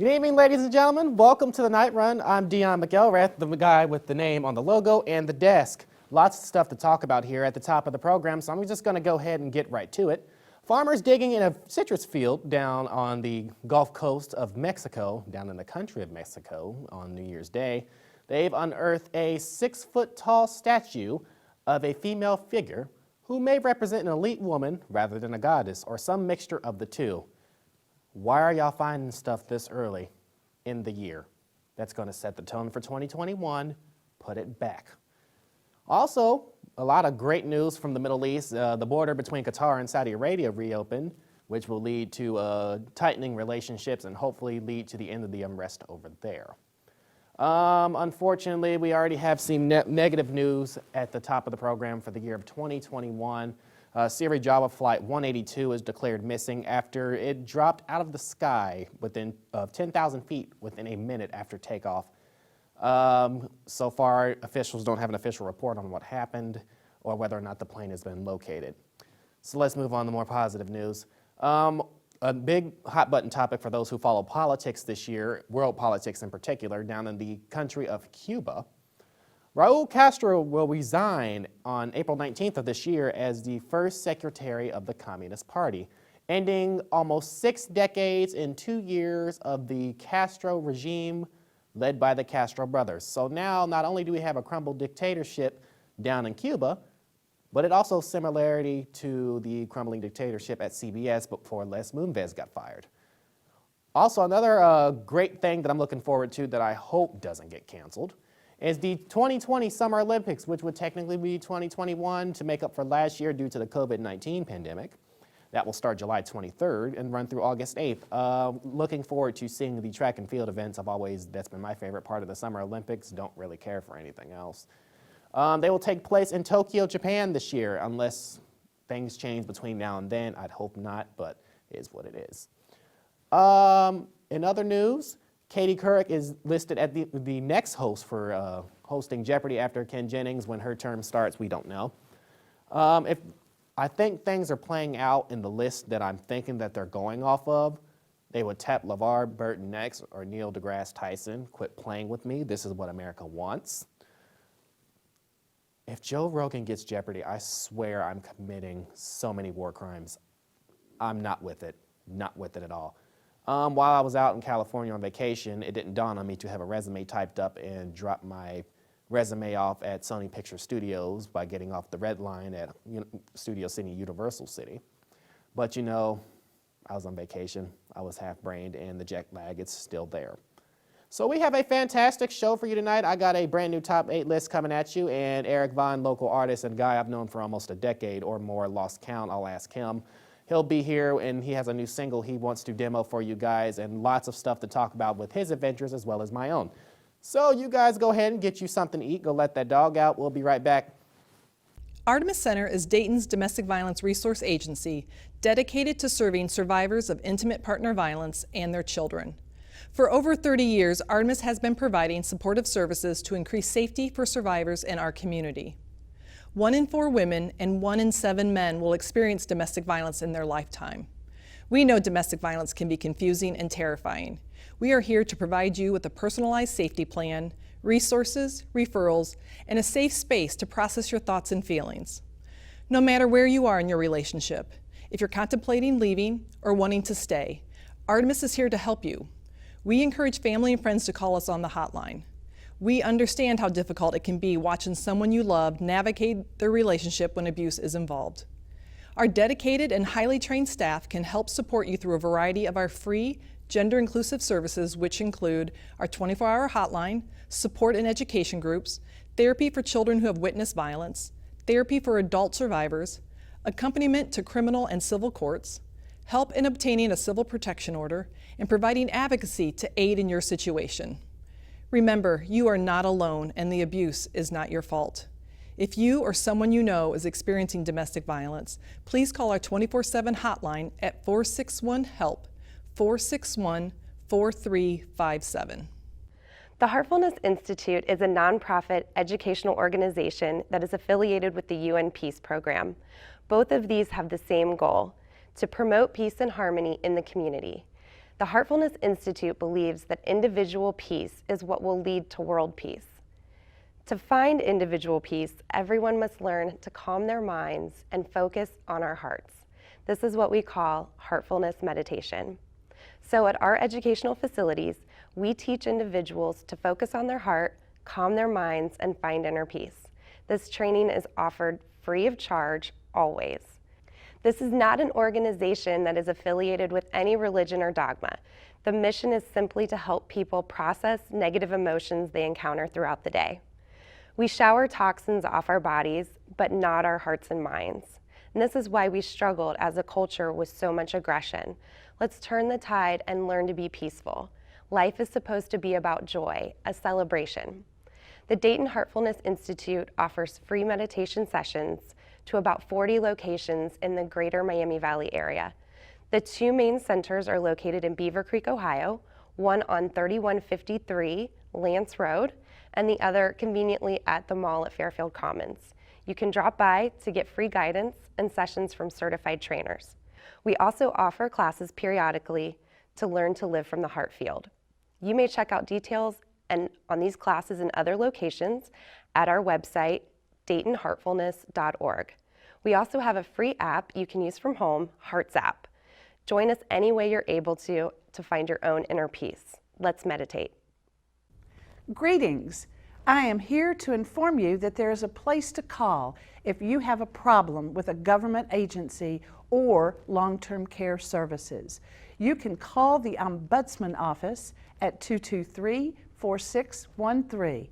Good evening, ladies and gentlemen. Welcome to the Night Run. I'm Dion McElrath, the guy with the name on the logo and the desk. Lots of stuff to talk about here at the top of the program, so I'm just going to go ahead and get right to it. Farmers digging in a citrus field down on the Gulf Coast of Mexico, down in the country of Mexico on New Year's Day, they've unearthed a 6-foot-tall statue of a female figure who may represent an elite woman rather than a goddess, or some mixture of the two. Why are y'all finding stuff this early in the year? That's going to set the tone for 2021. Put it back. Also, a lot of great news from the Middle East. The border between Qatar and Saudi Arabia reopened, which will lead to tightening relationships and hopefully lead to the end of the unrest over there. Unfortunately, we already have seen negative news at the top of the program for the year of 2021. Siri Java Flight 182 is declared missing after it dropped out of the sky within 10,000 feet within a minute after takeoff. So far, officials don't have an official report on what happened or whether or not the plane has been located. So let's move on to more positive news. A big hot button topic for those who follow politics this year, world politics in particular, down in the country of Cuba. Raul Castro will resign on April 19th of this year as the first secretary of the Communist Party, ending almost 6 decades and 2 years of the Castro regime led by the Castro brothers. So now not only do we have a crumbled dictatorship down in Cuba, but it also similarity to the crumbling dictatorship at CBS before Les Moonves got fired. Also, another great thing that I'm looking forward to that I hope doesn't get canceled is the 2020 Summer Olympics, which would technically be 2021 to make up for last year due to the COVID-19 pandemic. That will start July 23rd and run through August 8th. Looking forward to seeing the track and field events. That's been my favorite part of the Summer Olympics. Don't really care for anything else. They will take place in Tokyo, Japan this year, unless things change between now and then. I'd hope not, but it is what it is. In other news, Katie Couric is listed at the next host for hosting Jeopardy after Ken Jennings. When her term starts, we don't know. I think things are playing out in the list that I'm thinking that they're going off of. They would tap LeVar Burton next or Neil deGrasse Tyson. Quit playing with me. This is what America wants. If Joe Rogan gets Jeopardy, I swear I'm committing so many war crimes. I'm not with it. Not with it at all. While I was out in California on vacation, it didn't dawn on me to have a resume typed up and drop my resume off at Sony Picture Studios by getting off the red line at Studio City, Universal City. But you know, I was on vacation, I was half-brained, and the jet lag, it's still there. So we have a fantastic show for you tonight. I got a brand new top 8 list coming at you, and Eric Vaughn, local artist and guy I've known for almost a decade or more, lost count, I'll ask him. He'll be here, and he has a new single he wants to demo for you guys, and lots of stuff to talk about with his adventures as well as my own. So you guys go ahead and get you something to eat. Go let that dog out. We'll be right back. Artemis Center is Dayton's domestic violence resource agency dedicated to serving survivors of intimate partner violence and their children. For over 30 years, Artemis has been providing supportive services to increase safety for survivors in our community. 1 in 4 women and 1 in 7 men will experience domestic violence in their lifetime. We know domestic violence can be confusing and terrifying. We are here to provide you with a personalized safety plan, resources, referrals, and a safe space to process your thoughts and feelings. No matter where you are in your relationship, if you're contemplating leaving or wanting to stay, Artemis is here to help you. We encourage family and friends to call us on the hotline. We understand how difficult it can be watching someone you love navigate their relationship when abuse is involved. Our dedicated and highly trained staff can help support you through a variety of our free, gender-inclusive services, which include our 24-hour hotline, support and education groups, therapy for children who have witnessed violence, therapy for adult survivors, accompaniment to criminal and civil courts, help in obtaining a civil protection order, and providing advocacy to aid in your situation. Remember, you are not alone and the abuse is not your fault. If you or someone you know is experiencing domestic violence, please call our 24/7 hotline at 461-HELP, 461-4357. The Heartfulness Institute is a nonprofit educational organization that is affiliated with the UN Peace Program. Both of these have the same goal, to promote peace and harmony in the community. The Heartfulness Institute believes that individual peace is what will lead to world peace. To find individual peace, everyone must learn to calm their minds and focus on our hearts. This is what we call Heartfulness Meditation. So at our educational facilities, we teach individuals to focus on their heart, calm their minds, and find inner peace. This training is offered free of charge, always. This is not an organization that is affiliated with any religion or dogma. The mission is simply to help people process negative emotions they encounter throughout the day. We shower toxins off our bodies, but not our hearts and minds. And this is why we struggled as a culture with so much aggression. Let's turn the tide and learn to be peaceful. Life is supposed to be about joy, a celebration. The Dayton Heartfulness Institute offers free meditation sessions to about 40 locations in the greater Miami Valley area. The two main centers are located in Beaver Creek, Ohio, one on 3153 Lance Road, and the other conveniently at the mall at Fairfield Commons. You can drop by to get free guidance and sessions from certified trainers. We also offer classes periodically to learn to live from the heart field. You may check out details on these classes and other locations at our website, DaytonHeartfulness.org. We also have a free app you can use from home, Hearts app. Join us any way you're able to find your own inner peace. Let's meditate. Greetings. I am here to inform you that there is a place to call if you have a problem with a government agency or long-term care services. You can call the Ombudsman Office at 223-4613.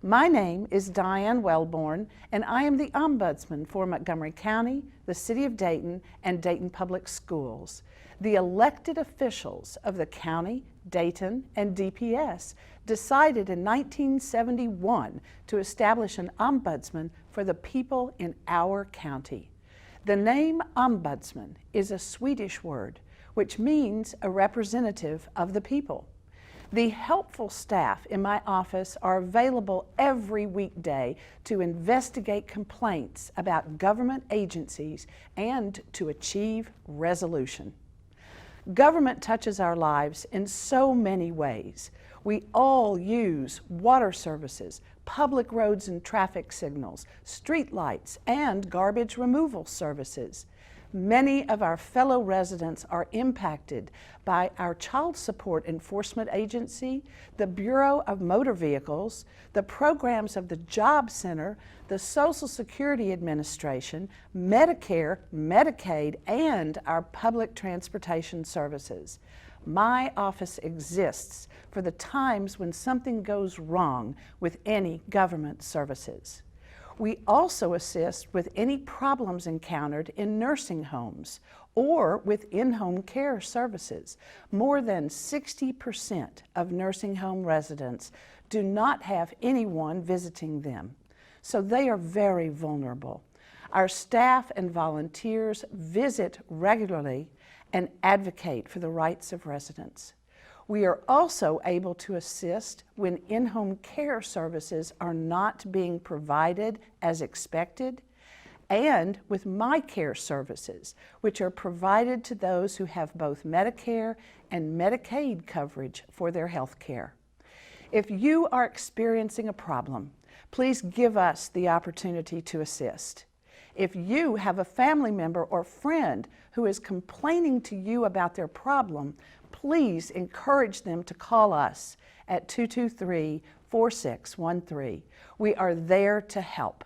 My name is Diane Wellborn, and I am the Ombudsman for Montgomery County, the City of Dayton, and Dayton Public Schools. The elected officials of the county, Dayton, and DPS decided in 1971 to establish an ombudsman for the people in our county. The name ombudsman is a Swedish word, which means a representative of the people. The helpful staff in my office are available every weekday to investigate complaints about government agencies and to achieve resolution. Government touches our lives in so many ways. We all use water services, public roads and traffic signals, street lights, and garbage removal services. Many of our fellow residents are impacted by our Child Support Enforcement Agency, the Bureau of Motor Vehicles, the programs of the Job Center, the Social Security Administration, Medicare, Medicaid, and our public transportation services. My office exists for the times when something goes wrong with any government services. We also assist with any problems encountered in nursing homes or with in-home care services. More than 60% of nursing home residents do not have anyone visiting them, so they are very vulnerable. Our staff and volunteers visit regularly and advocate for the rights of residents. We are also able to assist when in-home care services are not being provided as expected, and with My Care services, which are provided to those who have both Medicare and Medicaid coverage for their health care. If you are experiencing a problem, please give us the opportunity to assist. If you have a family member or friend who is complaining to you about their problem, please encourage them to call us at 223-4613. We are there to help.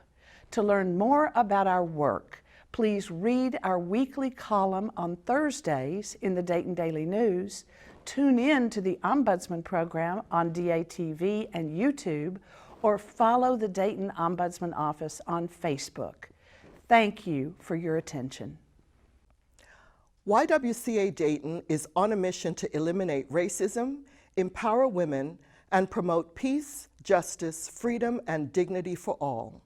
To learn more about our work, please read our weekly column on Thursdays in the Dayton Daily News, tune in to the Ombudsman program on DATV and YouTube, or follow the Dayton Ombudsman Office on Facebook. Thank you for your attention. YWCA Dayton is on a mission to eliminate racism, empower women, and promote peace, justice, freedom, and dignity for all.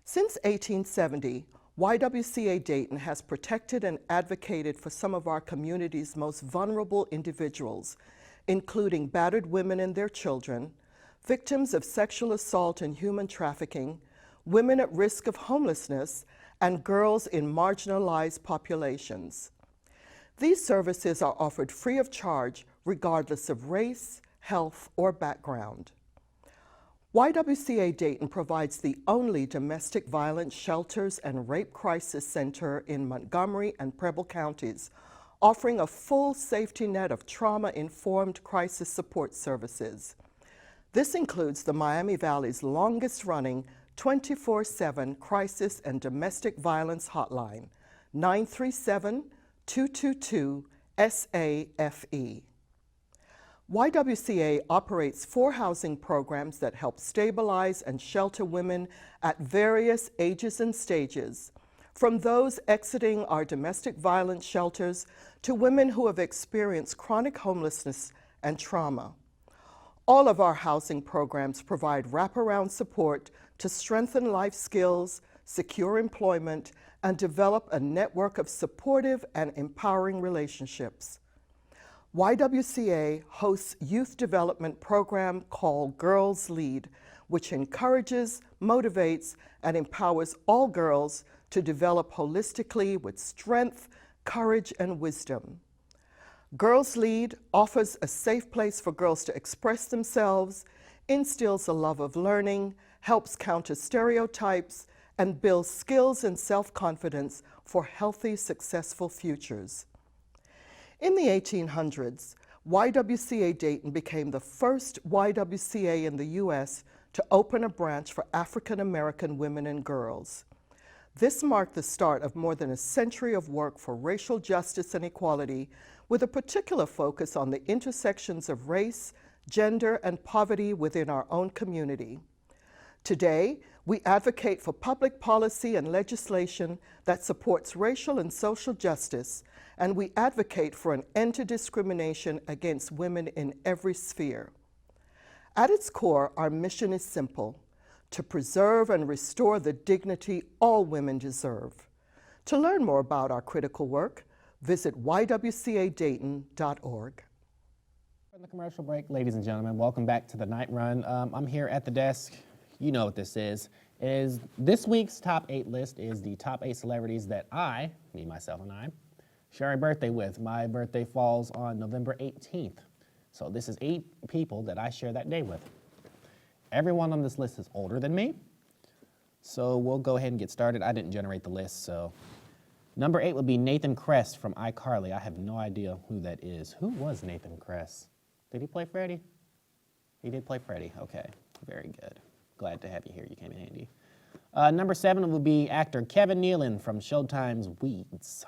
Since 1870, YWCA Dayton has protected and advocated for some of our community's most vulnerable individuals, including battered women and their children, victims of sexual assault and human trafficking, women at risk of homelessness, and girls in marginalized populations. These services are offered free of charge, regardless of race, health, or background. YWCA Dayton provides the only domestic violence shelters and rape crisis center in Montgomery and Preble counties, offering a full safety net of trauma-informed crisis support services. This includes the Miami Valley's longest-running 24/7 crisis and domestic violence hotline, 937-222-SAFE. YWCA operates 4 housing programs that help stabilize and shelter women at various ages and stages, from those exiting our domestic violence shelters to women who have experienced chronic homelessness and trauma. All of our housing programs provide wraparound support to strengthen life skills, secure employment, and develop a network of supportive and empowering relationships. YWCA hosts a youth development program called Girls Lead, which encourages, motivates, and empowers all girls to develop holistically with strength, courage, and wisdom. Girls Lead offers a safe place for girls to express themselves, instills a love of learning, helps counter stereotypes, and builds skills and self-confidence for healthy, successful futures. In the 1800s, YWCA Dayton became the first YWCA in the U.S. to open a branch for African American women and girls. This marked the start of more than a century of work for racial justice and equality, with a particular focus on the intersections of race, gender, and poverty within our own community. Today, we advocate for public policy and legislation that supports racial and social justice, and we advocate for an end to discrimination against women in every sphere. At its core, our mission is simple: to preserve and restore the dignity all women deserve. To learn more about our critical work, visit ywcadayton.org. From the commercial break, ladies and gentlemen, welcome back to the Night Run. I'm here at the desk. You know what this is. This week's top 8 list is the top 8 celebrities that I, me, myself, and I, share a birthday with. My birthday falls on November 18th. So this is 8 people that I share that day with. Everyone on this list is older than me. So we'll go ahead and get started. I didn't generate the list, so. Number 8 would be Nathan Kress from iCarly. I have no idea who that is. Who was Nathan Kress? Did he play Freddie? He did play Freddie. Okay, very good. Glad to have you here. You came in handy. Number 7 would be actor Kevin Nealon from Showtime's Weeds.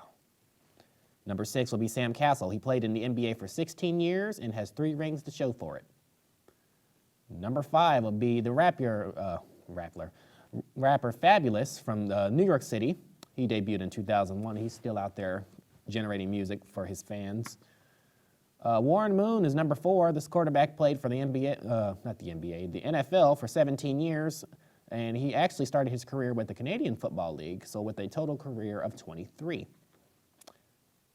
Number 6 will be Sam Castle. He played in the NBA for 16 years and has 3 rings to show for it. Number 5 will be the rapper Fabulous from New York City. He debuted in 2001. He's still out there generating music for his fans. Warren Moon is number 4. This quarterback played for the the NFL for 17 years, and he actually started his career with the Canadian Football League, so with a total career of 23.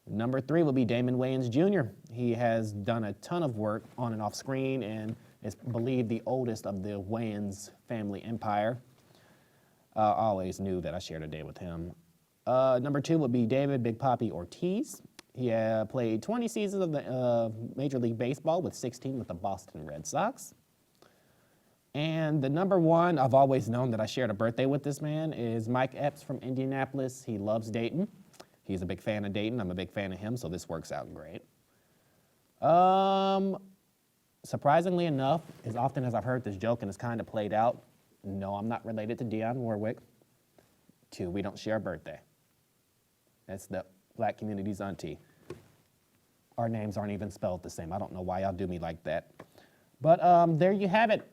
Number 3 will be Damon Wayans Jr. He has done a ton of work on and off screen and is believed the oldest of the Wayans family empire. I always knew that I shared a day with him. Number 2 would be David Big Papi Ortiz. He played 20 seasons of the Major League Baseball with 16 with the Boston Red Sox. And the number 1, I've always known that I shared a birthday with this man, is Mike Epps from Indianapolis. He loves Dayton. He's a big fan of Dayton. I'm a big fan of him, so this works out great. Surprisingly enough, as often as I've heard this joke and it's kind of played out, no, I'm not related to Dionne Warwick. 2, we don't share a birthday. That's the black community's auntie. Our names aren't even spelled the same. I don't know why y'all do me like that. But there you have it.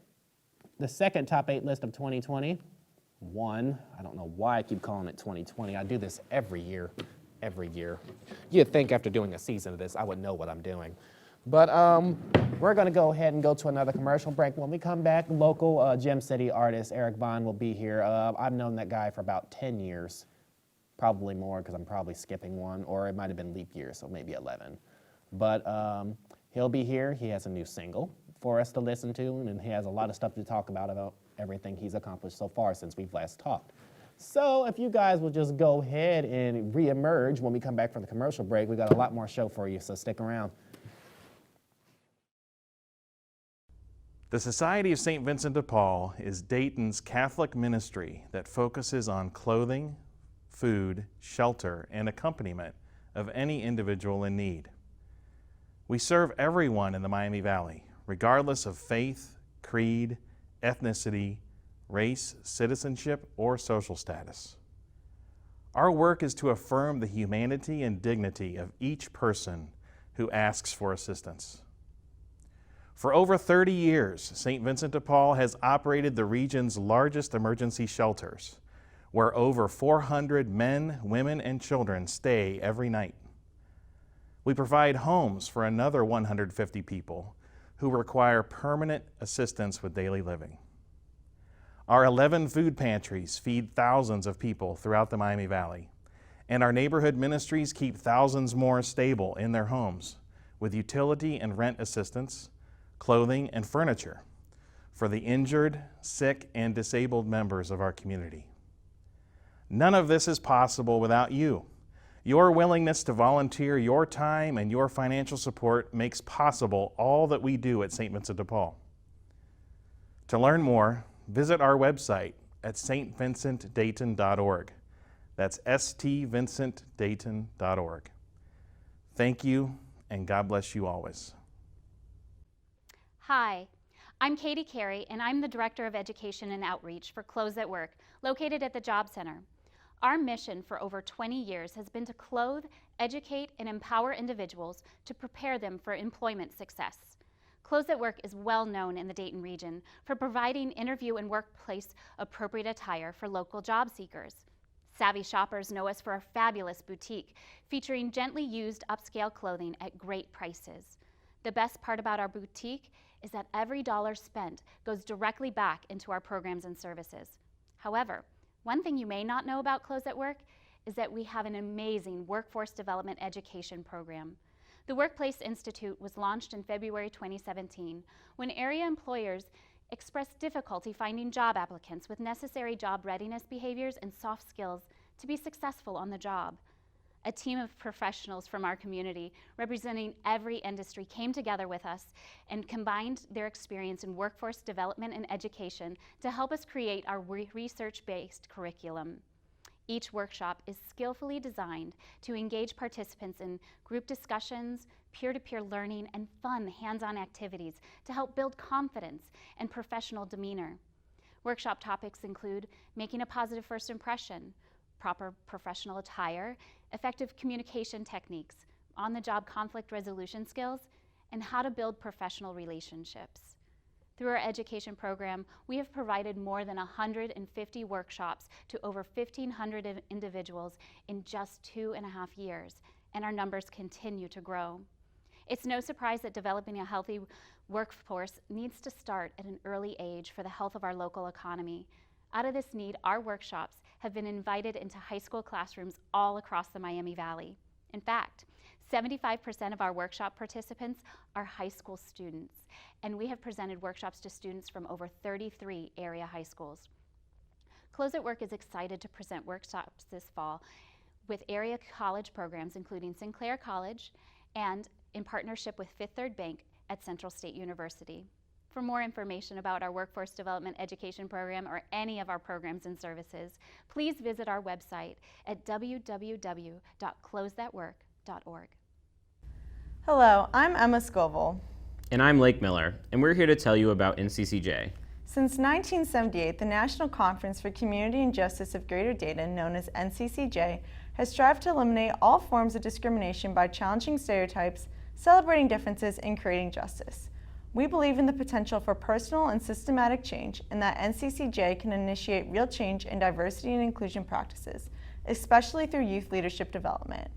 The second top 8 list of 2020. I don't know why I keep calling it 2020. I do this every year. You'd think after doing a season of this, I would know what I'm doing. But we're going to go ahead and go to another commercial break. When we come back, local Gem City artist Eric Vaughn will be here. I've known that guy for about 10 years, probably more because I'm probably skipping one, or it might have been leap year, so maybe 11. But he'll be here. He has a new single for us to listen to, and he has a lot of stuff to talk about everything he's accomplished so far since we've last talked. So if you guys will just go ahead and re-emerge when we come back from the commercial break, we got a lot more show for you, so stick around. The Society of St. Vincent de Paul is Dayton's Catholic ministry that focuses on clothing, food, shelter, and accompaniment of any individual in need. We serve everyone in the Miami Valley, regardless of faith, creed, ethnicity, race, citizenship, or social status. Our work is to affirm the humanity and dignity of each person who asks for assistance. For over 30 years, St. Vincent de Paul has operated the region's largest emergency shelters, where over 400 men, women, and children stay every night. We provide homes for another 150 people who require permanent assistance with daily living. Our 11 food pantries feed thousands of people throughout the Miami Valley, and our neighborhood ministries keep thousands more stable in their homes with utility and rent assistance, clothing, and furniture for the injured, sick, and disabled members of our community. None of this is possible without you. Your willingness to volunteer your time and your financial support makes possible all that we do at St. Vincent de Paul. To learn more, visit our website at stvincentdayton.org. That's stvincentdayton.org. Thank you, and God bless you always. Hi, I'm Katie Carey, and I'm the Director of Education and Outreach for Clothes at Work, located at the Job Center. Our mission for over 20 years has been to clothe, educate, and empower individuals to prepare them for employment success. Clothes at Work is well known in the Dayton region for providing interview and workplace appropriate attire for local job seekers. Savvy shoppers know us for our fabulous boutique, featuring gently used upscale clothing at great prices. The best part about our boutique is that every dollar spent goes directly back into our programs and services. However, one thing you may not know about Clothes at Work is that we have an amazing workforce development education program. The Workplace Institute was launched in February 2017 when area employers expressed difficulty finding job applicants with necessary job readiness behaviors and soft skills to be successful on the job. A team of professionals from our community representing every industry came together with us and combined their experience in workforce development and education to help us create our research-based curriculum. Each workshop is skillfully designed to engage participants in group discussions, peer-to-peer learning, and fun hands-on activities to help build confidence and professional demeanor. Workshop topics include making a positive first impression, proper professional attire, effective communication techniques, on-the-job conflict resolution skills, and how to build professional relationships. Through our education program, we have provided more than 150 workshops to over 1,500 individuals in just 2.5 years, and our numbers continue to grow. It's no surprise that developing a healthy workforce needs to start at an early age for the health of our local economy. Out of this need, our workshops have been invited into high school classrooms all across the Miami Valley. In fact, 75% of our workshop participants are high school students, and we have presented workshops to students from over 33 area high schools. Clothes at Work is excited to present workshops this fall with area college programs including Sinclair College and in partnership with Fifth Third Bank at Central State University. For more information about our Workforce Development Education Program or any of our programs and services, please visit our website at www.closethatwork.org. Hello, I'm Emma Scoville. And I'm Lake Miller, and we're here to tell you about NCCJ. Since 1978, the National Conference for Community and Justice of Greater Dayton, known as NCCJ, has strived to eliminate all forms of discrimination by challenging stereotypes, celebrating differences, and creating justice. We believe in the potential for personal and systematic change and that NCCJ can initiate real change in diversity and inclusion practices, especially through youth leadership development.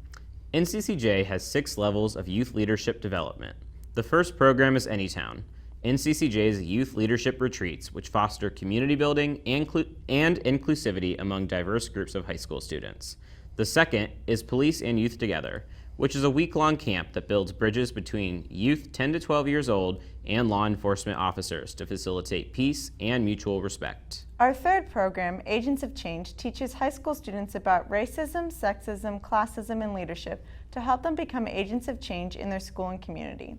NCCJ has 6 levels of youth leadership development. The first program is Anytown, NCCJ's youth leadership retreats, which foster community building and inclusivity among diverse groups of high school students. The second is Police and Youth Together, which is a week-long camp that builds bridges between youth 10 to 12 years old and law enforcement officers to facilitate peace and mutual respect. Our third program, Agents of Change, teaches high school students about racism, sexism, classism, and leadership to help them become agents of change in their school and community.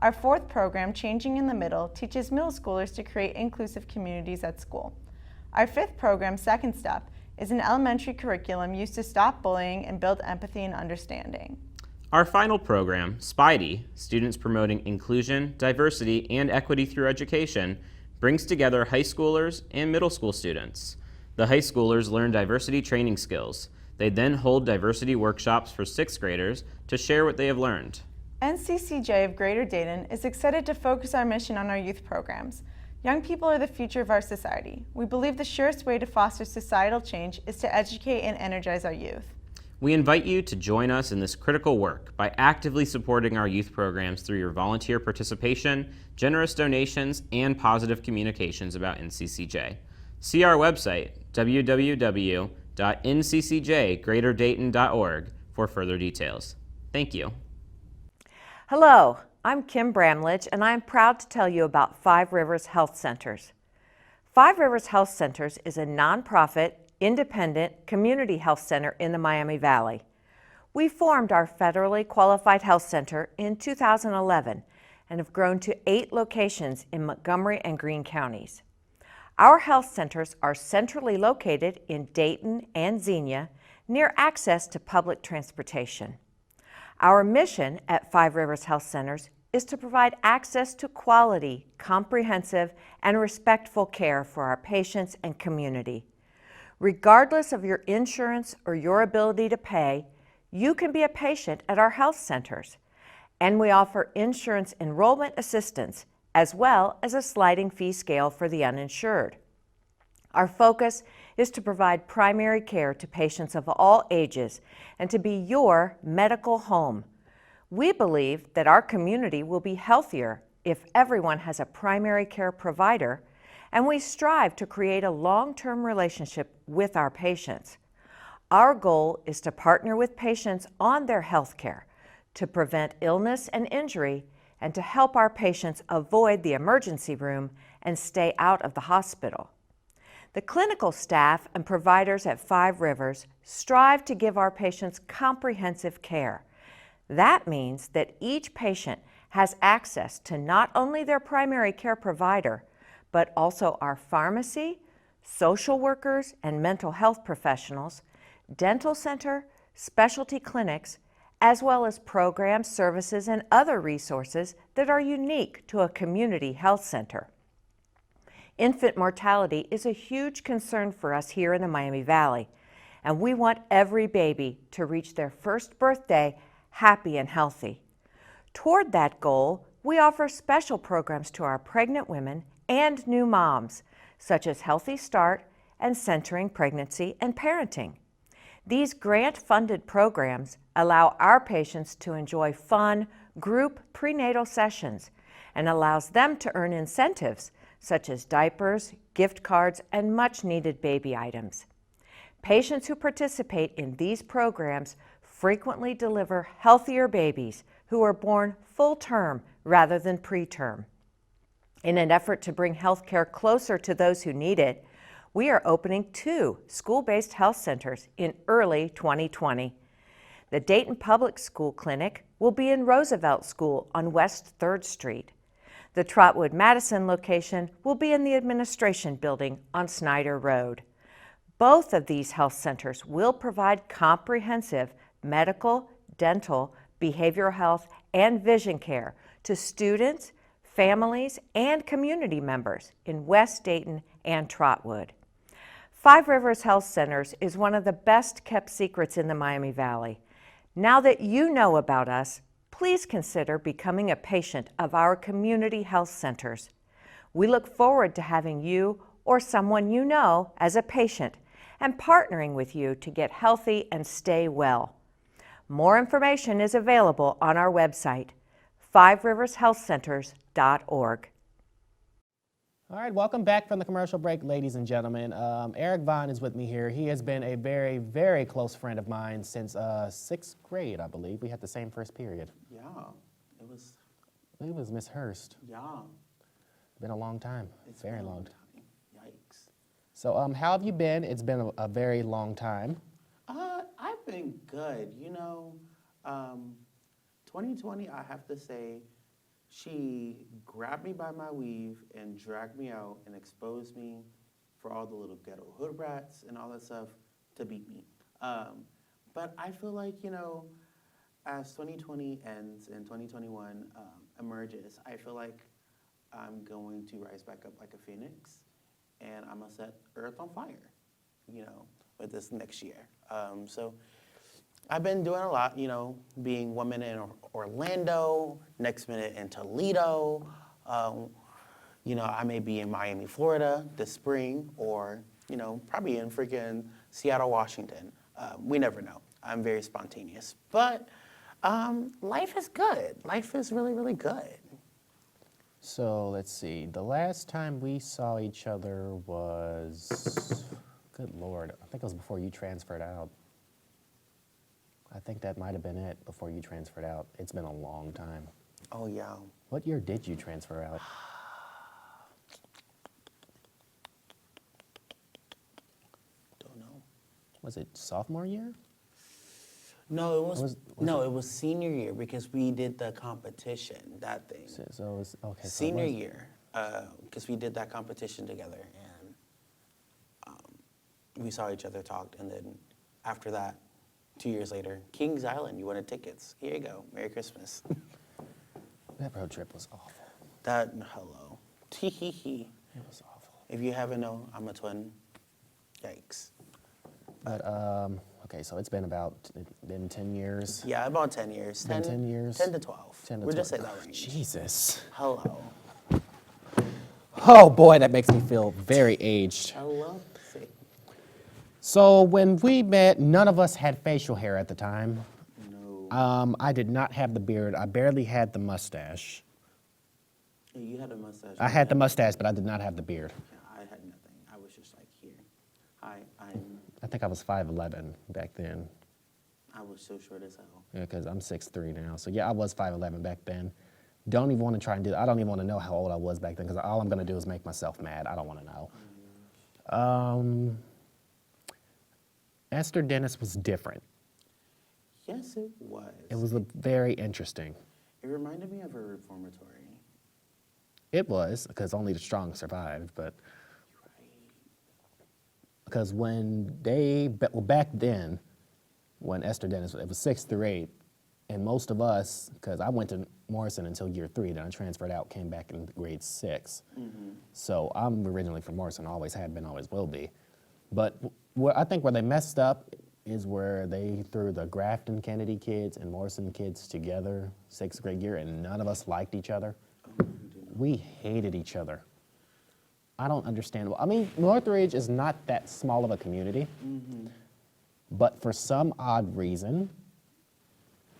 Our fourth program, Changing in the Middle, teaches middle schoolers to create inclusive communities at school. Our fifth program, Second Step, is an elementary curriculum used to stop bullying and build empathy and understanding. Our final program, Spidey, Students Promoting Inclusion, Diversity, and Equity Through Education, brings together high schoolers and middle school students. The high schoolers learn diversity training skills. They then hold diversity workshops for sixth graders to share what they have learned. NCCJ of Greater Dayton is excited to focus our mission on our youth programs. Young people are the future of our society. We believe the surest way to foster societal change is to educate and energize our youth. We invite you to join us in this critical work by actively supporting our youth programs through your volunteer participation, generous donations, and positive communications about NCCJ. See our website, www.nccjgreaterdayton.org, for further details. Thank you. Hello, I'm Kim Bramlage, and I'm proud to tell you about Five Rivers Health Centers. Five Rivers Health Centers is a nonprofit, independent community health center in the Miami Valley. We formed our federally qualified health center in 2011 and have grown to 8 locations in Montgomery and Greene counties. Our health centers are centrally located in Dayton and Xenia, near access to public transportation. Our mission at Five Rivers Health Centers is to provide access to quality, comprehensive, and respectful care for our patients and community. Regardless of your insurance or your ability to pay, you can be a patient at our health centers. And we offer insurance enrollment assistance as well as a sliding fee scale for the uninsured. Our focus is to provide primary care to patients of all ages and to be your medical home. We believe that our community will be healthier if everyone has a primary care provider, and we strive to create a long-term relationship with our patients. Our goal is to partner with patients on their health care, to prevent illness and injury, and to help our patients avoid the emergency room and stay out of the hospital. The clinical staff and providers at Five Rivers strive to give our patients comprehensive care. That means that each patient has access to not only their primary care provider, but also our pharmacy, social workers and mental health professionals, dental center, specialty clinics, as well as programs, services, and other resources that are unique to a community health center. Infant mortality is a huge concern for us here in the Miami Valley, and we want every baby to reach their first birthday happy and healthy. Toward that goal, we offer special programs to our pregnant women and new moms, such as Healthy Start and Centering Pregnancy and Parenting. These grant-funded programs allow our patients to enjoy fun group prenatal sessions and allows them to earn incentives such as diapers, gift cards, and much-needed baby items. Patients who participate in these programs frequently deliver healthier babies who are born full-term rather than preterm. In an effort to bring health care closer to those who need it, we are opening 2 school-based health centers in early 2020. The Dayton Public School Clinic will be in Roosevelt School on West 3rd Street. The Trotwood Madison location will be in the administration building on Snyder Road. Both of these health centers will provide comprehensive medical, dental, behavioral health, and vision care to students, families, and community members in West Dayton and Trotwood. Five Rivers Health Centers is one of the best kept secrets in the Miami Valley. Now that you know about us, please consider becoming a patient of our community health centers. We look forward to having you or someone you know as a patient and partnering with you to get healthy and stay well. More information is available on our website, fiverivershealthcenters.org. All right, welcome back from the commercial break, ladies and gentlemen. Eric Vaughn is with me here. He has been a very, very close friend of mine since 6th grade, I believe. We had the same first period. Yeah, it was. It was Miss Hurst. Yeah. Been a long time, It's very been a long time. Yikes. So how have you been? It's been a very long time. I've been good. You know, 2020, I have to say, she grabbed me by my weave and dragged me out and exposed me for all the little ghetto hood rats and all that stuff to beat me. But I feel like, you know, as 2020 ends and 2021 emerges, I feel like I'm going to rise back up like a phoenix, and I'm gonna set Earth on fire, you know, with this next year. So I've been doing a lot, you know, being 1 minute in Orlando, next minute in Toledo. You know, I may be in Miami, Florida this spring, or, you know, probably in freaking Seattle, Washington. We never know. I'm very spontaneous. But life is good. Life is really, really good. So let's see. The last time we saw each other was, good Lord, I think it was before you transferred out. I think that might have been it, before you transferred out. It's been a long time. Oh, yeah. What year did you transfer out? Don't know. Was it sophomore year? No, it was, Was it was senior year because we did the competition, that thing. So it was, okay. So it Senior was- year, because we did that competition together, and we saw each other, talked, and then after that, 2 years later, Kings Island, you wanted tickets. Here you go. Merry Christmas. That road trip was awful. Hello. Tee-hee-hee. It was awful. If you haven't known, I'm a twin. Yikes. But, okay, so it's been been 10 years. Yeah, about 10 years. Been 10 years? 10 to 12. 10 to We'll just say 12. that range. Jesus. Hello. Oh boy, that makes me feel very aged. Hello. See. So when we met, none of us had facial hair at the time. No. I did not have the beard. I barely had the mustache. You had a mustache. I had the mustache, but I did not have the beard. Yeah, I had nothing. I was just like, here. I think I was 5'11" back then. I was so short as hell. Yeah, because I'm 6'3" now. So yeah, I was 5'11" back then. Don't even want to try and do that. I don't even want to know how old I was back then, because all I'm going to do is make myself mad. I don't want to know. Esther Dennis was different. Yes, it was. It was very interesting. It reminded me of a reformatory. It was, because only the strong survived, but Right. because when back then, when Esther Dennis, it was 6th through 8th, and most of us, because I went to Morrison until year 3, then I transferred out, came back in grade 6. Mm-hmm. So I'm originally from Morrison, always had been, always will be. But I think where they messed up is where they threw the Grafton Kennedy kids and Morrison kids together 6th grade year, and none of us liked each other. We hated each other. I don't understand. I mean, Northridge is not that small of a community, but for some odd reason,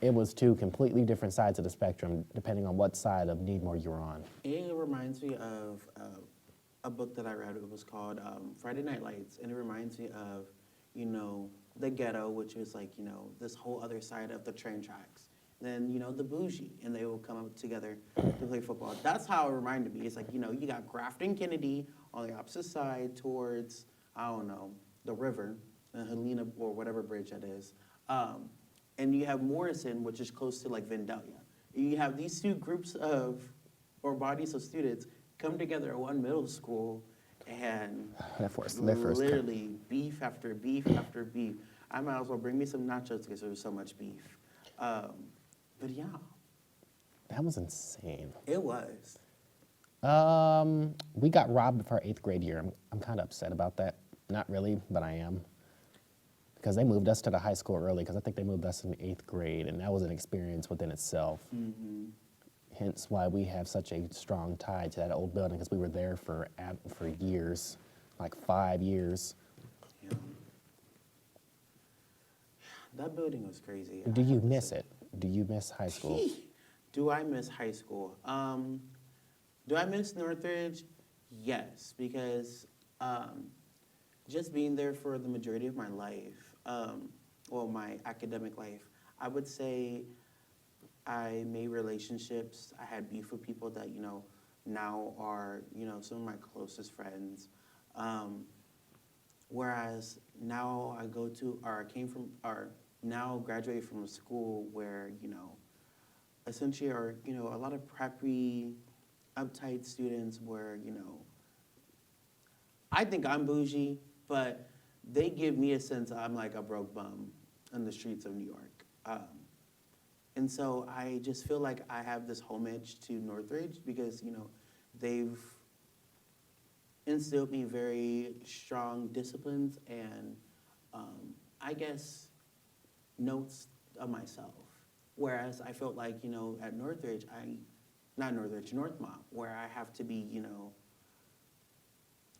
it was two completely different sides of the spectrum, depending on what side of Needmore you're on. It reminds me of a book that I read. It was called Friday Night Lights, and it reminds me of, you know, the ghetto, which was like, you know, this whole other side of the train tracks. Then, you know, the bougie, and they will come up together to play football. That's how it reminded me. It's like, you know, you got Grafton Kennedy on the opposite side towards, I don't know, the river, Helena, or whatever bridge that is. And you have Morrison, which is close to like Vandalia. You have these two groups of, or bodies of students come together at one middle school and literally beef after beef after beef. I might as well bring me some nachos because there was so much beef. But yeah. That was insane. It was. We got robbed of our 8th grade year. I'm kind of upset about that. Not really, but I am. Because they moved us to the high school early, because I think they moved us in 8th grade, and that was an experience within itself. Mm-hmm. Hence why we have such a strong tie to that old building, because we were there for years, like 5 years. Yeah. That building was crazy. Do you miss it? Do you miss high school? Do I miss high school? Do I miss Northridge? Yes, because just being there for the majority of my life, well, my academic life, I would say I made relationships. I had beef with people that, you know, now are, you know, some of my closest friends. Whereas now I came from, or now graduate from a school where, you know, essentially are, a lot of preppy, uptight students where, I think I'm bougie, but they give me a sense I'm like a broke bum on the streets of New York. And so I just feel like I have this homage to Northridge because, they've instilled me very strong disciplines and, I guess, notes of myself. Whereas I felt like, at Northridge, Northmont, where I have to be,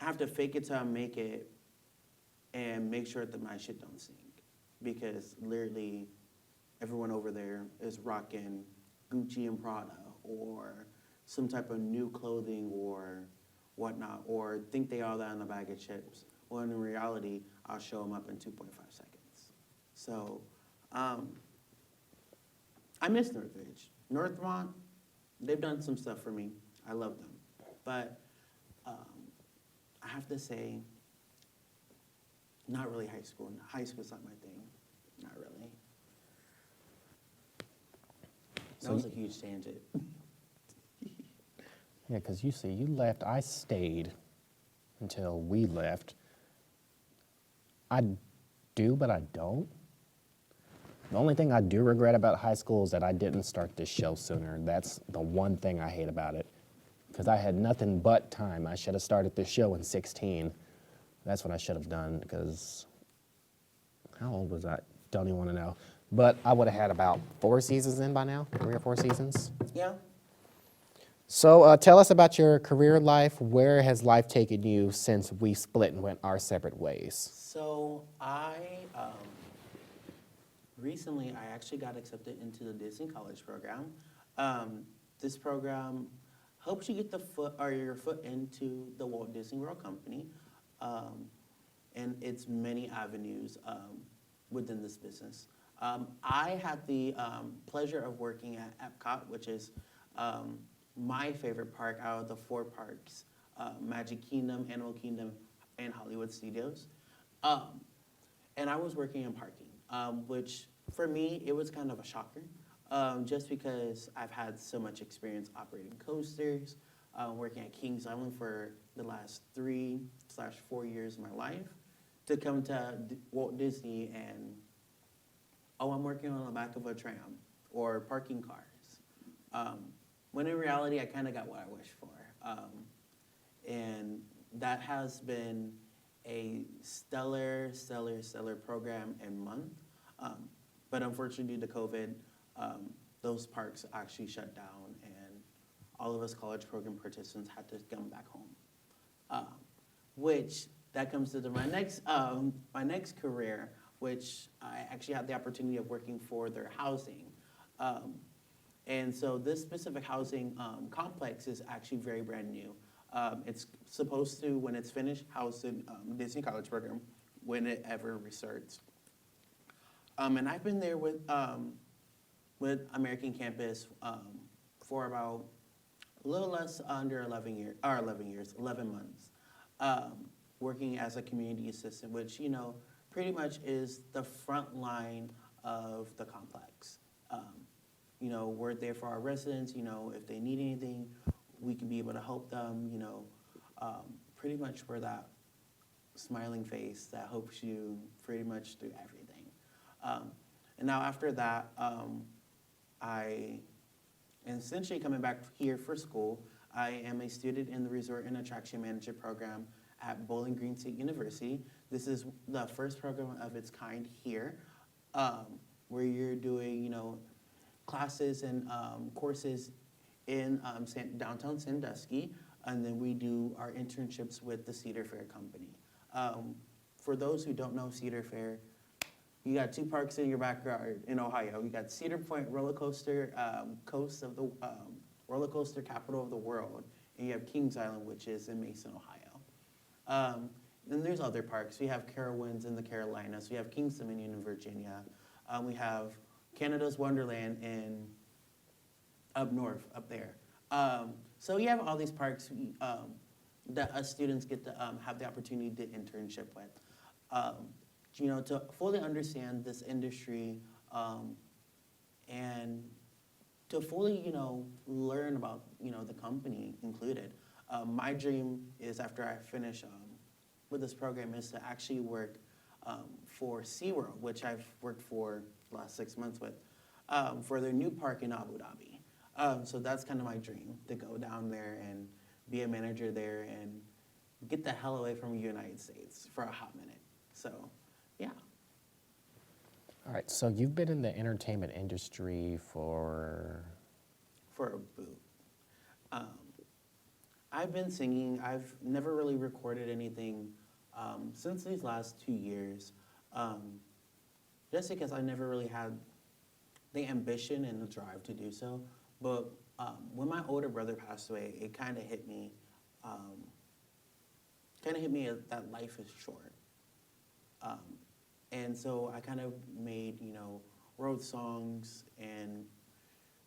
I have to fake it till I make it and make sure that my shit don't sink. Because literally everyone over there is rocking Gucci and Prada or some type of new clothing or whatnot, or think they all that in a bag of chips. Well, in reality, I'll show them up in 2.5 seconds. So, I miss Northridge. Northmont, they've done some stuff for me. I love them. But I have to say, not really high school. High school's not my thing. Not really. That was a huge tangent. Yeah, because you see, you left, I stayed until we left. I do, but I don't. The only thing I do regret about high school is that I didn't start this show sooner. That's the one thing I hate about it. Because I had nothing but time. I should have started this show in 16. That's what I should have done, because how old was I? Don't even want to know. But I would have had about 4 seasons in by now, 3 or 4 seasons. Yeah. So tell us about your career life. Where has life taken you since we split and went our separate ways? So recently I actually got accepted into the Disney College program. This program helps you get your foot into the Walt Disney World Company, and it's many avenues within this business. I had the pleasure of working at Epcot, which is my favorite park out of the 4 parks, Magic Kingdom, Animal Kingdom, and Hollywood Studios. And I was working in parking, which for me, it was kind of a shocker, just because I've had so much experience operating coasters, working at Kings Island for the last 3/4 years of my life, to come to Walt Disney and, I'm working on the back of a tram or parking cars. When in reality, I kind of got what I wished for. And that has been a stellar program and month. But unfortunately, due to COVID, those parks actually shut down, and all of us college program participants had to come back home. Which, that comes to my next career, which I actually had the opportunity of working for their housing. And so this specific housing complex is actually very brand new. It's supposed to, when it's finished, house the Disney College program when it ever restarts. And I've been there with American Campus for about a little less under 11 months, working as a community assistant, which, pretty much is the front line of the complex. We're there for our residents, if they need anything, we can be able to help them, pretty much we're that smiling face that helps you pretty much through everything. And now after that, I am essentially coming back here for school. I am a student in the Resort and Attraction Management program at Bowling Green State University. This is the first program of its kind here, where you're doing, classes and courses in downtown Sandusky, and then we do our internships with the Cedar Fair Company. For those who don't know Cedar Fair, you got 2 parks in your backyard in Ohio. You got Cedar Point roller coaster, coast of the roller coaster capital of the world, and you have Kings Island, which is in Mason, Ohio. Then there's other parks. We have Carowinds in the Carolinas. We have Kings Dominion in Virginia. We have Canada's Wonderland in up north, up there. So you have all these parks that us students get to have the opportunity to internship with. To fully understand this industry and to fully, learn about, the company included. My dream is after I finish with this program is to actually work for SeaWorld, which I've worked for the last 6 months with, for their new park in Abu Dhabi. So that's kind of my dream, to go down there and be a manager there and get the hell away from the United States for a hot minute. So, yeah. All right, so you've been in the entertainment industry for For a boot. I've been singing. I've never really recorded anything since these last 2 years, just because I never really had the ambition and the drive to do so. But when my older brother passed away, it kind of hit me. That life is short. And so I kind of made, wrote songs, and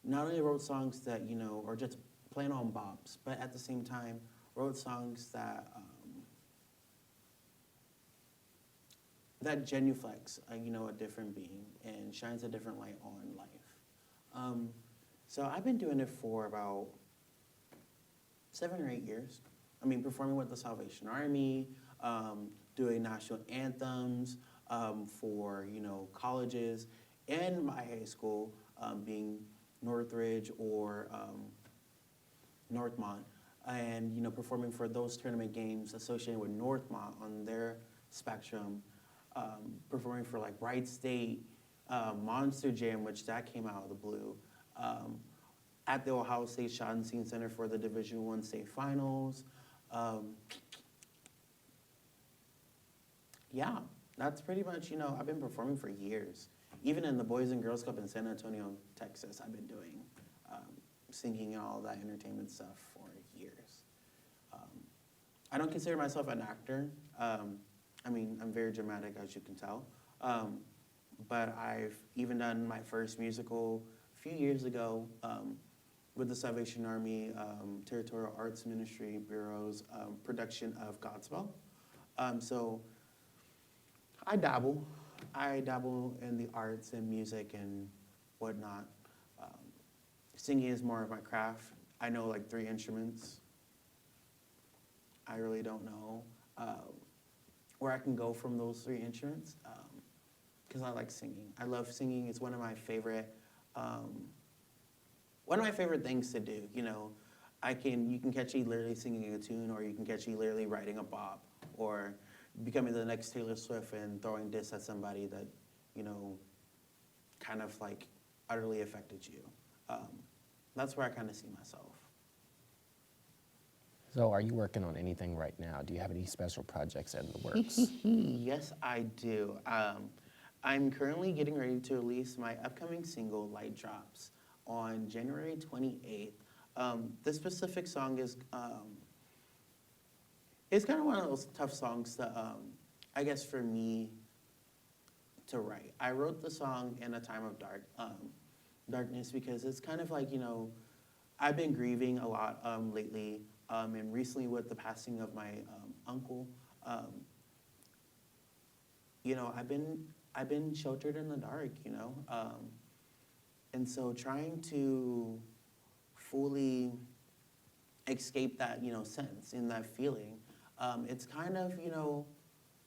not only wrote songs that, or just plain on bops, but at the same time wrote songs that that genuflects, a different being and shines a different light on life. So I've been doing it for about 7 or 8 years. I mean, performing with the Salvation Army, doing national anthems for, colleges and my high school, being Northridge or Northmont, and, performing for those tournament games associated with Northmont on their spectrum, performing for like Wright State, Monster Jam, which that came out of the blue, at the Ohio State Schottenstein Center for the Division I state finals. Yeah, that's pretty much, I've been performing for years. Even in the Boys and Girls Club in San Antonio, Texas, I've been doing singing and all that entertainment stuff for years. I don't consider myself an actor. I mean, I'm very dramatic, as you can tell. But I've even done my first musical a few years ago with the Salvation Army Territorial Arts Ministry Bureau's production of Godspell. So I dabble in the arts and music and whatnot. Singing is more of my craft. I know like 3 instruments. I really don't know where I can go from those 3 instruments because I like singing. I love singing. It's one of my favorite things to do. You can catch me literally singing a tune, or you can catch me literally writing a bop, or becoming the next Taylor Swift and throwing diss at somebody that, kind of like utterly affected you. That's where I kind of see myself. So are you working on anything right now? Do you have any special projects in the works? Yes, I do. I'm currently getting ready to release my upcoming single, Light Drops, on January 28th. This specific song is it's kind of one of those tough songs that, I guess for me to write. I wrote the song in a time of darkness because it's kind of like, I've been grieving a lot lately, and recently with the passing of my uncle, I've been sheltered in the dark, and so trying to fully escape that, sense and that feeling. It's kind of,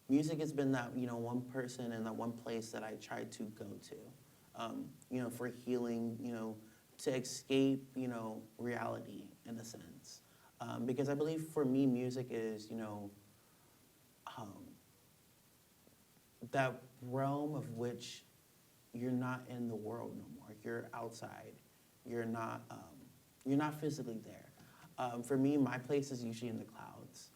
music has been that, one person and that one place that I try to go to, for healing, to escape, reality in a sense. Because I believe for me, music is, that realm of which you're not in the world no more. You're outside. You're not physically there. For me, my place is usually in the clouds.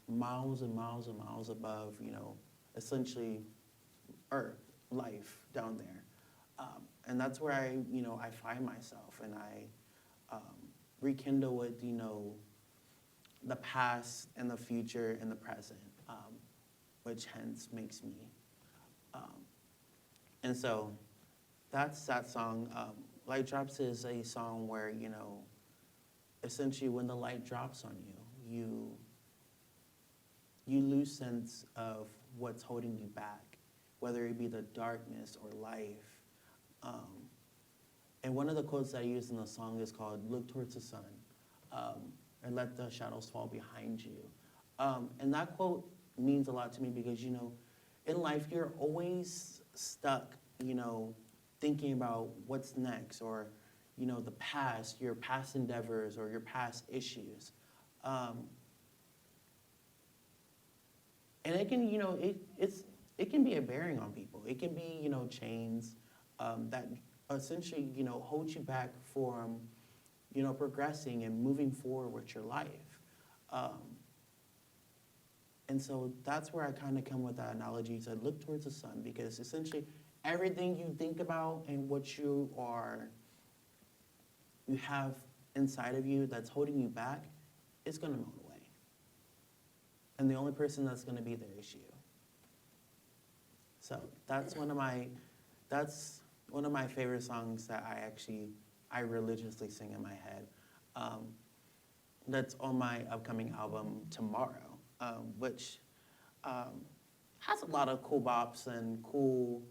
Miles and miles and miles above, essentially Earth, life down there. And that's where I find myself, and I rekindle with, the past and the future and the present, which hence makes me. And so that's that song. Light Drops is a song where, essentially when the light drops on you, you lose sense of what's holding you back, whether it be the darkness or life. And one of the quotes that I use in the song is called, "Look towards the sun, and let the shadows fall behind you." And that quote means a lot to me because, you know, in life, you're always stuck, you know, thinking about what's next, or, you know, the past, your past endeavors or your past issues. And it can, you know, it can be a bearing on people. It can be, you know, chains that essentially, you know, hold you back from, you know, progressing and moving forward with your life. And so that's where I kind of come with that analogy to look towards the sun, because essentially everything you think about and what you have inside of you that's holding you back is going to melt away. And the only person that's going to be there is you. So that's one of my favorite songs that I religiously sing in my head. That's on my upcoming album Tomorrow, which has a lot of cool bops and cool,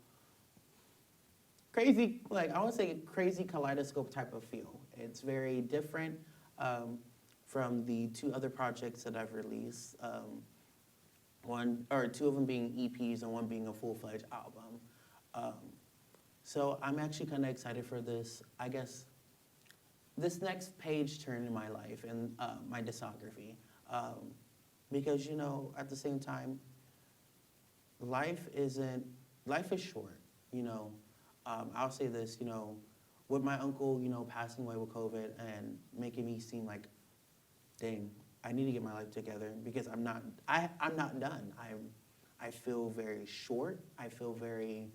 crazy, like I would say crazy kaleidoscope type of feel. It's very different from the two other projects that I've released. Two of them being EPs and one being a full-fledged album. So I'm actually kind of excited for this, I guess, this next page turn in my life and my discography. Because, you know, at the same time, life is short, you know. I'll say this, you know, with my uncle, you know, passing away with COVID and making me seem like, dang, I need to get my life together because I'm not done. I feel very short. I feel very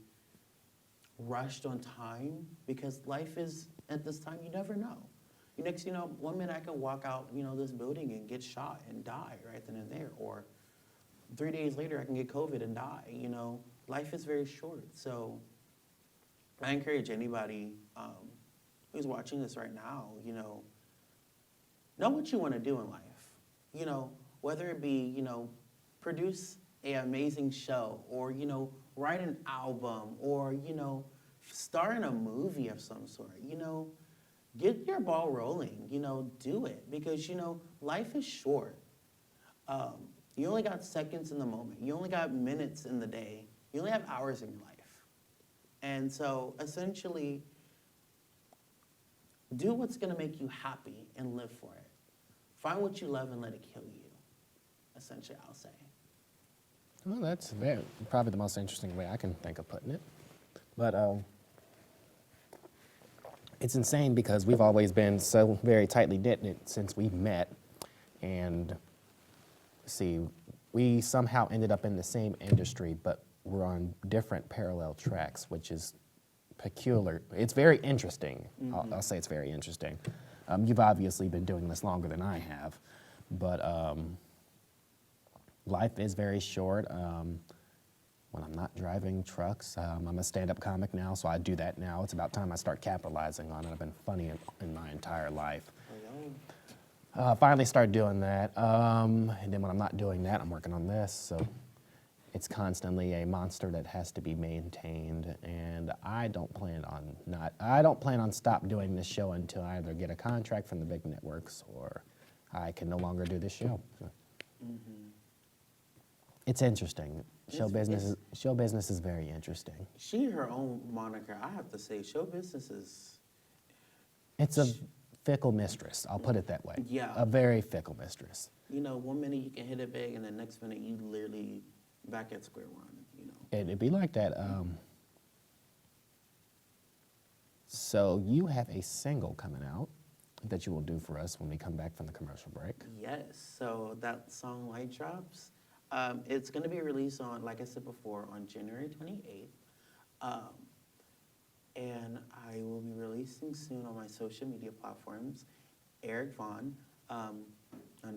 rushed on time because life is, at this time, you never know. Next, you know, 1 minute I can walk out, you know, this building and get shot and die right then and there. Or 3 days later, I can get COVID and die, you know. Life is very short. So I encourage anybody who's watching this right now, you know what you want to do in life. You know, whether it be, you know, produce an amazing show or, you know, write an album or, you know, star in a movie of some sort, you know, get your ball rolling, you know, do it because, you know, life is short. You only got seconds in the moment. You only got minutes in the day. You only have hours in your life. And so essentially, do what's going to make you happy and live for it. Find what you love and let it kill you, essentially, I'll say. Well, that's probably the most interesting way I can think of putting it. But it's insane because we've always been so very tightly knit since we've met. And see, we somehow ended up in the same industry, but we're on different parallel tracks, which is peculiar. It's very interesting. Mm-hmm. I'll say it's very interesting. You've obviously been doing this longer than I have, but life is very short. When I'm not driving trucks, I'm a stand-up comic now, so I do that now. It's about time I start capitalizing on it. I've been funny in my entire life. Finally started doing that, and then when I'm not doing that, I'm working on this, so it's constantly a monster that has to be maintained, and I don't plan on stop doing this show until I either get a contract from the big networks or I can no longer do this show. Mm-hmm. It's interesting. Show business is very interesting. Her own moniker, I have to say, show business is... It's a fickle mistress, I'll put it that way. Yeah. A very fickle mistress. You know, 1 minute you can hit it big, and the next minute you literally back at square one, you know. It'd be like that. So you have a single coming out that you will do for us when we come back from the commercial break. Yes, so that song Light Drops, it's going to be released on, like I said before, on January 28th. And I will be releasing soon on my social media platforms, Eric Vaughn, on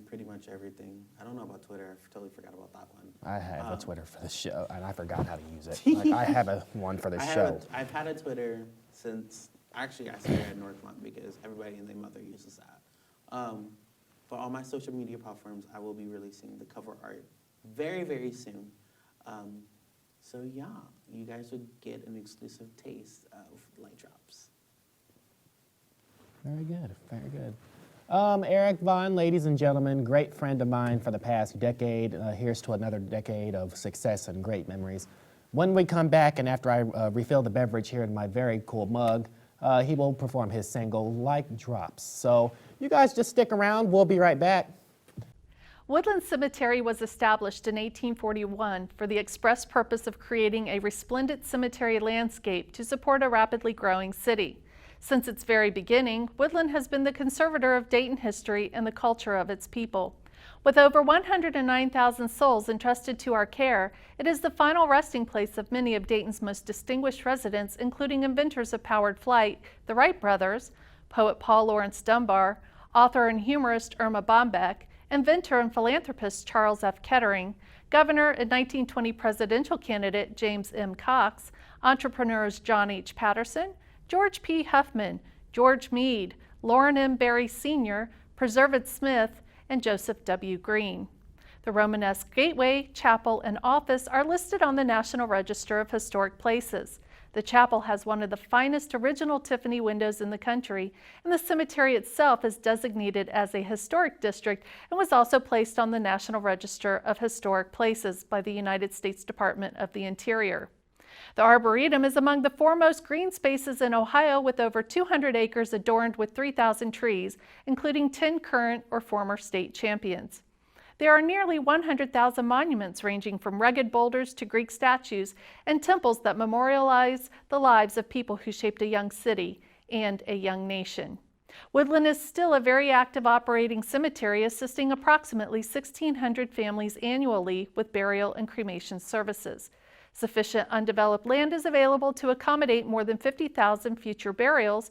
pretty much everything. I don't know about Twitter. I totally forgot about that one. I have a Twitter for the show, and I forgot how to use it. Like, I have one for the show. I've had a Twitter since, actually, I started at Northmont because everybody and their mother uses that. But on my social media platforms, I will be releasing the cover art very, very soon. So yeah, you guys would get an exclusive taste of Light Drops. Very good, very good. Eric Vaughn, ladies and gentlemen, great friend of mine for the past decade. Here's to another decade of success and great memories. When we come back, and after I refill the beverage here in my very cool mug, he will perform his single, Like Drops. So you guys just stick around, we'll be right back. Woodland Cemetery was established in 1841 for the express purpose of creating a resplendent cemetery landscape to support a rapidly growing city. Since its very beginning, Woodland has been the conservator of Dayton history and the culture of its people. With over 109,000 souls entrusted to our care, it is the final resting place of many of Dayton's most distinguished residents, including inventors of powered flight, the Wright brothers, poet Paul Laurence Dunbar, author and humorist Irma Bombeck, inventor and philanthropist Charles F. Kettering, governor and 1920 presidential candidate James M. Cox, entrepreneurs John H. Patterson, George P. Huffman, George Meade, Lauren M. Berry Sr., Preserved Smith, and Joseph W. Green. The Romanesque Gateway, Chapel, and Office are listed on the National Register of Historic Places. The chapel has one of the finest original Tiffany windows in the country, and the cemetery itself is designated as a historic district and was also placed on the National Register of Historic Places by the United States Department of the Interior. The Arboretum is among the foremost green spaces in Ohio, with over 200 acres adorned with 3,000 trees, including 10 current or former state champions. There are nearly 100,000 monuments ranging from rugged boulders to Greek statues and temples that memorialize the lives of people who shaped a young city and a young nation. Woodland is still a very active operating cemetery, assisting approximately 1,600 families annually with burial and cremation services. Sufficient undeveloped land is available to accommodate more than 50,000 future burials,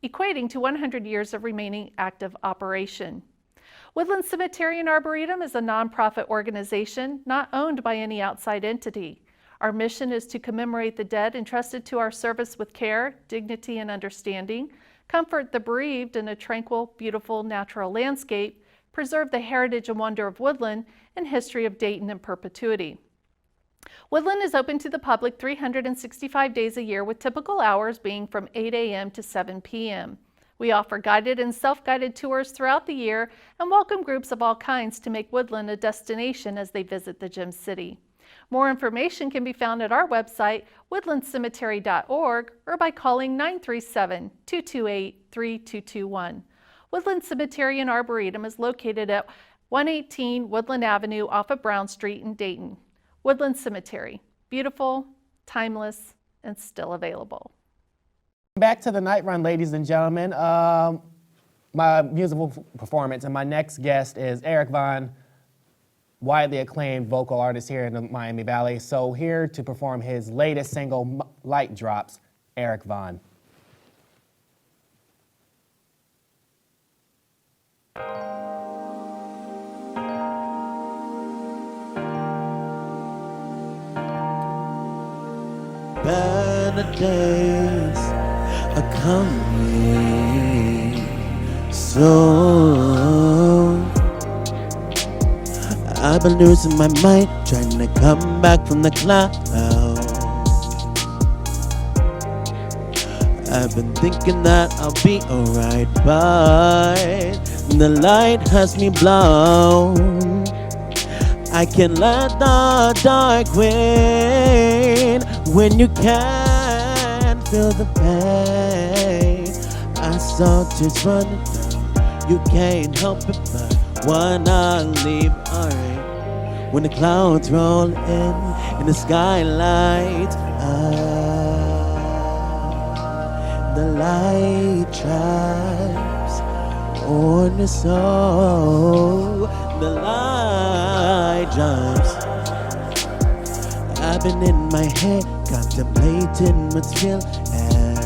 equating to 100 years of remaining active operation. Woodland Cemetery and Arboretum is a nonprofit organization not owned by any outside entity. Our mission is to commemorate the dead entrusted to our service with care, dignity, and understanding, comfort the bereaved in a tranquil, beautiful natural landscape, preserve the heritage and wonder of Woodland, and history of Dayton in perpetuity. Woodland is open to the public 365 days a year, with typical hours being from 8 a.m. to 7 p.m. We offer guided and self-guided tours throughout the year and welcome groups of all kinds to make Woodland a destination as they visit the Gem City. More information can be found at our website, woodlandcemetery.org, or by calling 937-228-3221. Woodland Cemetery and Arboretum is located at 118 Woodland Avenue off of Brown Street in Dayton. Woodland Cemetery, beautiful, timeless, and still available. Back to the night run, ladies and gentlemen. My musical performance, and my next guest is Eric Vaughn, widely acclaimed vocal artist here in the Miami Valley. So here to perform his latest single, Light Drops, Eric Vaughn. Better days are coming soon. I've been losing my mind, trying to come back from the clouds. I've been thinking that I'll be alright, but the light has me blown. I can't let the dark win when you can't feel the pain. I saw tears running down, you can't help it but wanna leave. Alright, when the clouds roll in and the sky lights up, the light shines on the soul. The light shines. I've been in my head contemplating what's real and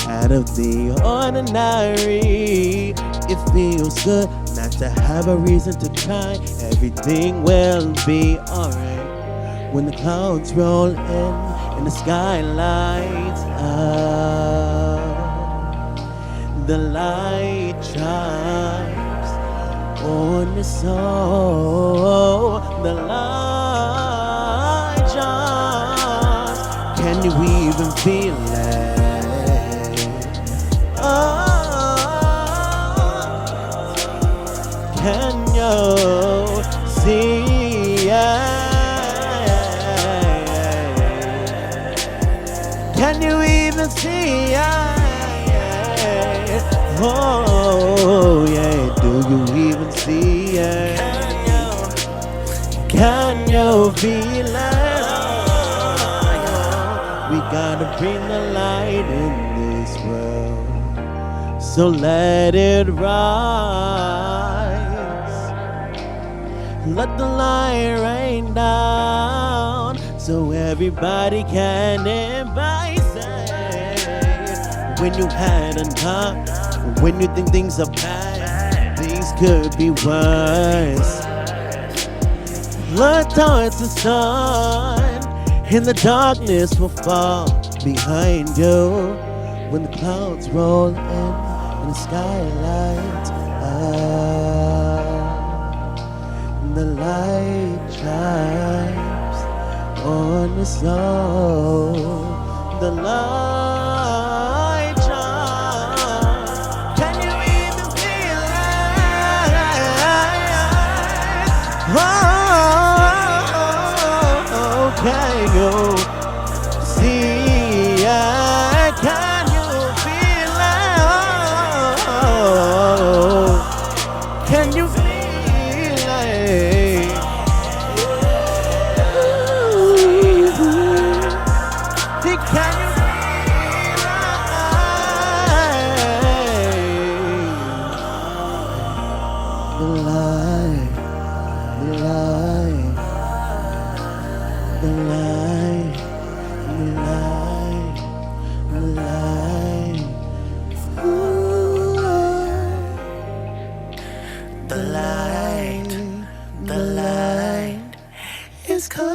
out of the ordinary. It feels good not to have a reason to cry. Everything will be alright when the clouds roll in and the sky lights up. The light shines on the soul. The light shines. Can you even feel it? Oh, you see? Can you even see? Oh, yeah. Do you even see? Can you feel it? We gotta bring the light in this world, so let it rise. Let the light rain down, so everybody can embrace it. When you had enough, when you think things are bad, things could be worse. Look towards the sun, and the darkness will fall behind you. When the clouds roll in and the sky lights up, and the light shines on the soul. The light shines. Can you even feel it? Oh, can you see it? Can you feel it? Can you feel it? Can you feel it? The light, the light, the light, the light, the light. Ooh. The light is coming.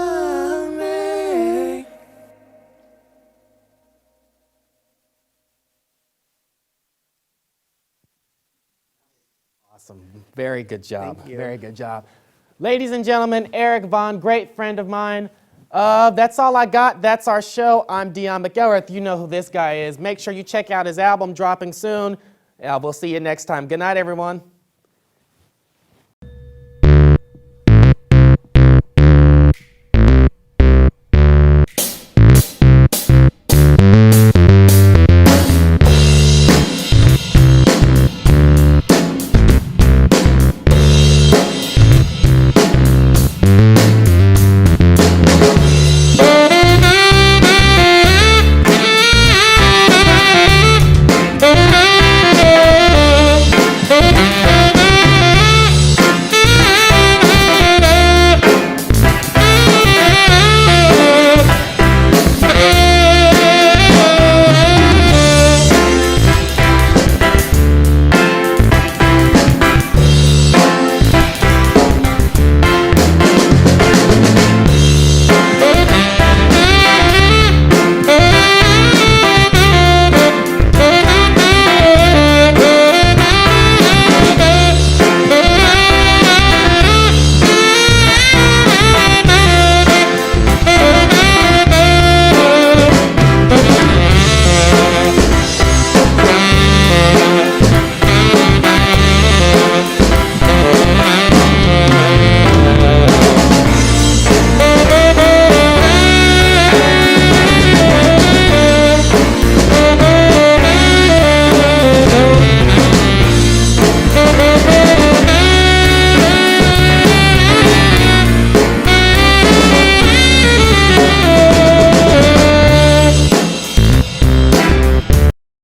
Awesome. Very good job. Thank you. Very good job. Ladies and gentlemen, Eric Vaughn, great friend of mine. That's all I got. That's our show. I'm Dion McElrath. You know who this guy is. Make sure you check out his album dropping soon. We'll see you next time. Good night, everyone.